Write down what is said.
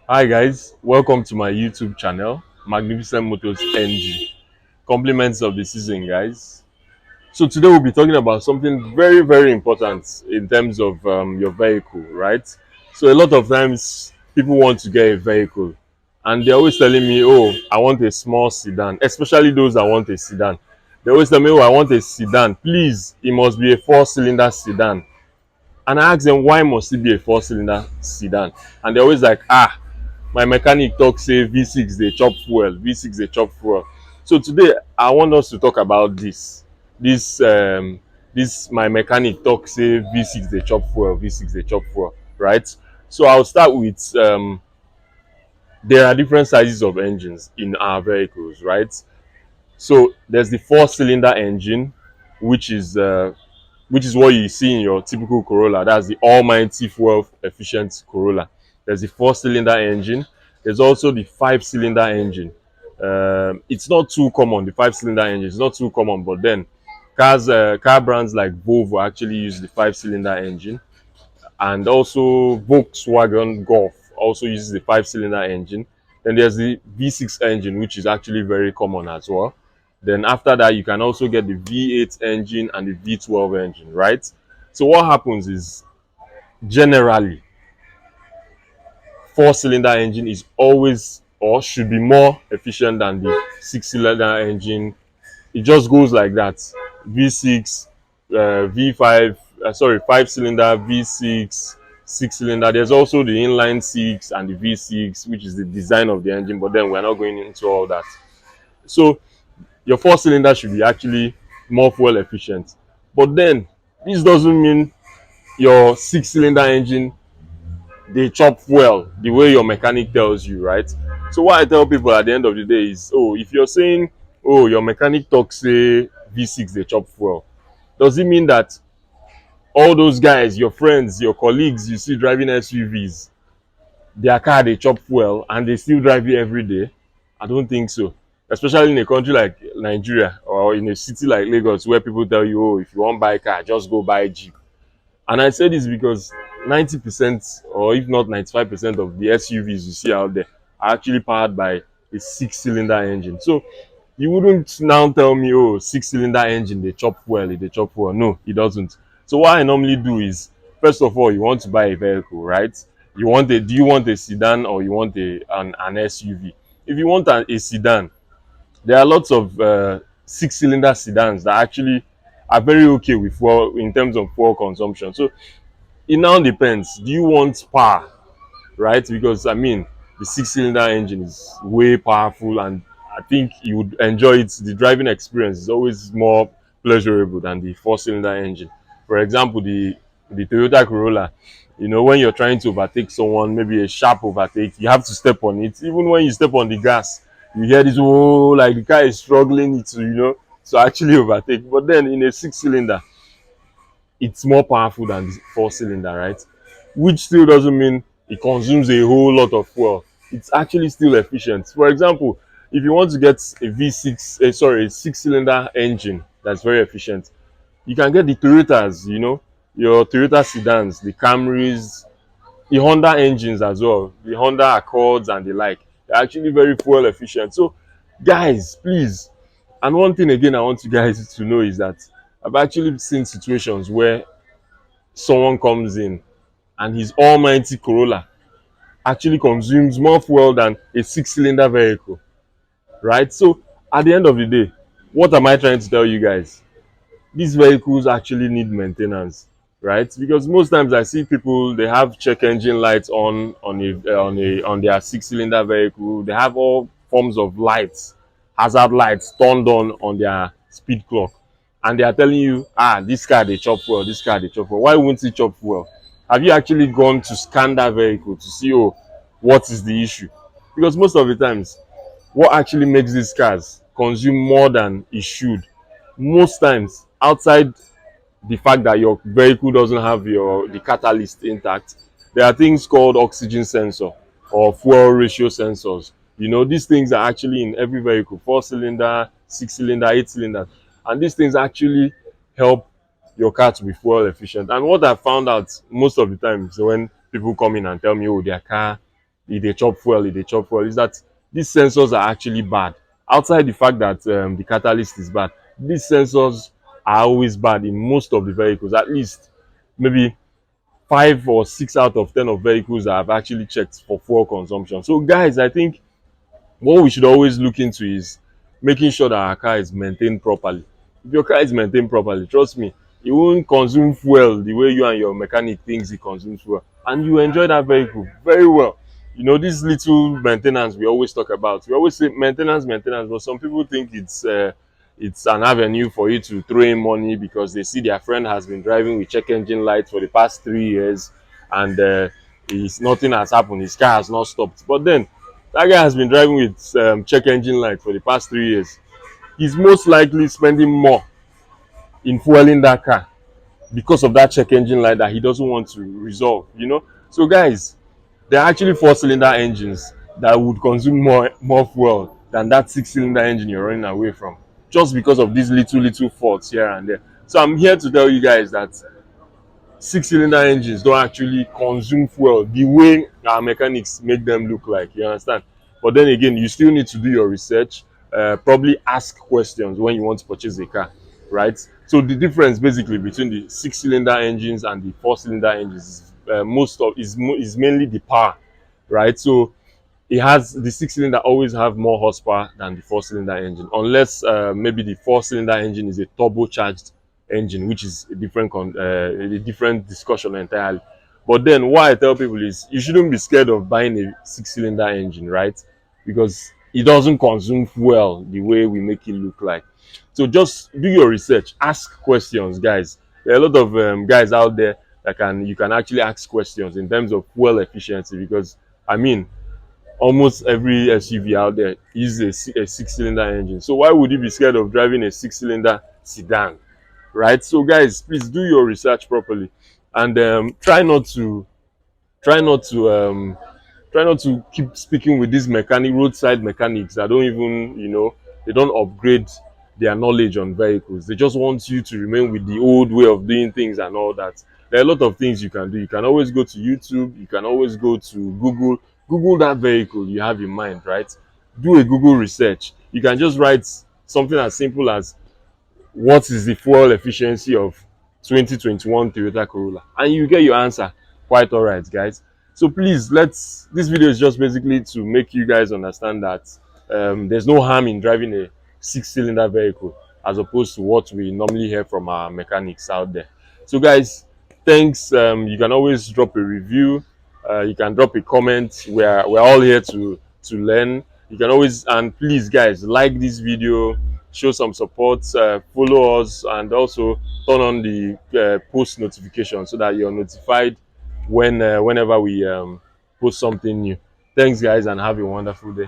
Hi guys, welcome to my YouTube channel, Magnificent Motors NG. Compliments of the season, guys. So today we'll be talking about something very important in terms of your vehicle, right? So a lot of times people want to get a vehicle, and they're always telling me, "Oh, I want a small sedan." Especially those that want a sedan, they always tell me, "Oh, I want a sedan. Please, it must be a four-cylinder sedan." And I ask them, "Why must it be a four-cylinder sedan?" And they're always like, "Ah, my mechanic talk say V6 dey chop fuel, V6 dey chop fuel." So today I want us to talk about this my mechanic talk say V6 dey chop fuel, V6 dey chop fuel, right? So I'll start with there are different sizes of engines in our vehicles, right? So there's the four-cylinder engine, which is uh, which is what you see in your typical Corolla. That's the almighty fuel efficient Corolla. There's the four-cylinder engine. There's also the five-cylinder engine. It's not too common. The five-cylinder engine is not too common, but then car brands like Volvo actually use the five-cylinder engine, and also Volkswagen Golf also uses the five-cylinder engine. Then there's the V6 engine, which is actually very common as well. Then after that, you can also get the V8 engine and the V12 engine, right? So what happens is generally four-cylinder engine is always or should be more efficient than the six-cylinder engine. It just goes like that. V6, V5, sorry, five-cylinder, V6, six-cylinder. There's also the inline six and the V6, which is the design of the engine, but then we're not going into all that. So your four-cylinder should be actually more fuel efficient. But then this doesn't mean your six-cylinder engine they chop fuel the way your mechanic tells you, right? So what I tell people at the end of the day is, oh, if you're saying, oh, your mechanic talks say V6 they chop fuel, does it mean that all those guys, your friends, your colleagues you see driving SUVs, their car they chop fuel and they still drive it every day? I don't think so. Especially in a country like Nigeria or in a city like Lagos where people tell you, oh, if you want to buy a car, just go buy a Jeep. And I say this because 90% or if not 95% of the SUVs you see out there are actually powered by a six-cylinder engine. So you wouldn't now tell me, oh, six-cylinder engine, they chop fuel, they chop fuel. No, it doesn't. So what I normally do is, first of all, you want to buy a vehicle, right? Do you want a sedan or you want an SUV? If you want a sedan, there are lots of six-cylinder sedans that actually are very okay with fuel in terms of fuel consumption. So it now depends. Do you want power, right? Because I mean, the six-cylinder engine is way powerful, and I think you would enjoy it. The driving experience is always more pleasurable than the four-cylinder engine. For example, the Toyota Corolla. You know, when you're trying to overtake someone, maybe a sharp overtake, you have to step on it. Even when you step on the gas, you hear this, oh, like the car is struggling to, to actually overtake. But then in a six-cylinder, it's more powerful than the four-cylinder, right? Which still doesn't mean it consumes a whole lot of fuel. It's actually still efficient. For example, if you want to get a V6, sorry, a six-cylinder engine that's very efficient, you can get the Toyotas, your Toyota sedans, the Camrys, the Honda engines as well, the Honda Accords and the like. They're actually very fuel efficient. So, guys, please. And one thing again I want you guys to know is that I've actually seen situations where someone comes in and his almighty Corolla actually consumes more fuel than a six-cylinder vehicle, right? So at the end of the day, what am I trying to tell you guys? These vehicles actually need maintenance, right? Because most times I see people, they have check engine lights on their six-cylinder vehicle. They have all forms of lights, hazard lights turned on their speed clock, and they are telling you, ah, this car they chop fuel, this car they chop fuel. Why won't it chop fuel? Have you actually gone to scan that vehicle to see, oh, what is the issue? Because most of the times, what actually makes these cars consume more than it should, most times, outside the fact that your vehicle doesn't have the catalyst intact, there are things called oxygen sensor or fuel ratio sensors. These things are actually in every vehicle: four-cylinder, six-cylinder, eight-cylinder, and these things actually help your car to be fuel efficient. And what I found out most of the time is when people come in and tell me, oh, their car if they chop fuel, if they chop fuel, is that these sensors are actually bad. Outside the fact that the catalyst is bad, these sensors are always bad in most of the vehicles. At least maybe 5 or 6 out of 10 of vehicles that I've actually checked for fuel consumption. So guys, I think what we should always look into is making sure that our car is maintained properly. If your car is maintained properly, trust me, it won't consume fuel the way you and your mechanic thinks it consumes fuel, and you enjoy that vehicle very well. You know, this little maintenance we always talk about, we always say maintenance, maintenance, but some people think it's an avenue for you to throw in money because they see their friend has been driving with check engine lights for the past 3 years, and nothing has happened, his car has not stopped. But then that guy has been driving with check engine light for the past 3 years. He's most likely spending more in fueling that car because of that check engine light that he doesn't want to resolve, you know. So guys, there are actually four-cylinder engines that would consume more fuel than that six-cylinder engine you're running away from, just because of these little faults here and there. So I'm here to tell you guys that six-cylinder engines don't actually consume fuel the way our mechanics make them look like, you understand. But then again, you still need to do your research, probably ask questions when you want to purchase a car, right? So the difference basically between the six-cylinder engines and the four-cylinder engines is, is mainly the power, right? So it has, the six-cylinder always have more horsepower than the four-cylinder engine, unless maybe the four-cylinder engine is a turbocharged engine, which is a different discussion entirely. But then what I tell people is you shouldn't be scared of buying a six-cylinder engine, right? Because it doesn't consume fuel the way we make it look like. So just do your research, ask questions, guys. There are a lot of guys out there that you can actually ask questions in terms of fuel efficiency, because I mean, almost every SUV out there uses a six-cylinder engine. So why would you be scared of driving a six-cylinder sedan, right? So guys, please do your research properly, and try not to try not to keep speaking with these roadside mechanics that don't even, they don't upgrade their knowledge on vehicles. They just want you to remain with the old way of doing things and all that. There are a lot of things you can do. You can always go to YouTube, you can always go to Google that vehicle you have in mind, right? Do a Google research. You can just write something as simple as, what is the fuel efficiency of 2021 Toyota Corolla, and you get your answer. Quite all right, guys. So please, this video is just basically to make you guys understand that there's no harm in driving a six-cylinder vehicle as opposed to what we normally hear from our mechanics out there. So guys, thanks. You can always drop a review, you can drop a comment. We're all here to learn. You can always, and please guys, like this video, show some support, follow us, and also turn on the post notification so that you're notified whenever we post something new. Thanks guys, and have a wonderful day.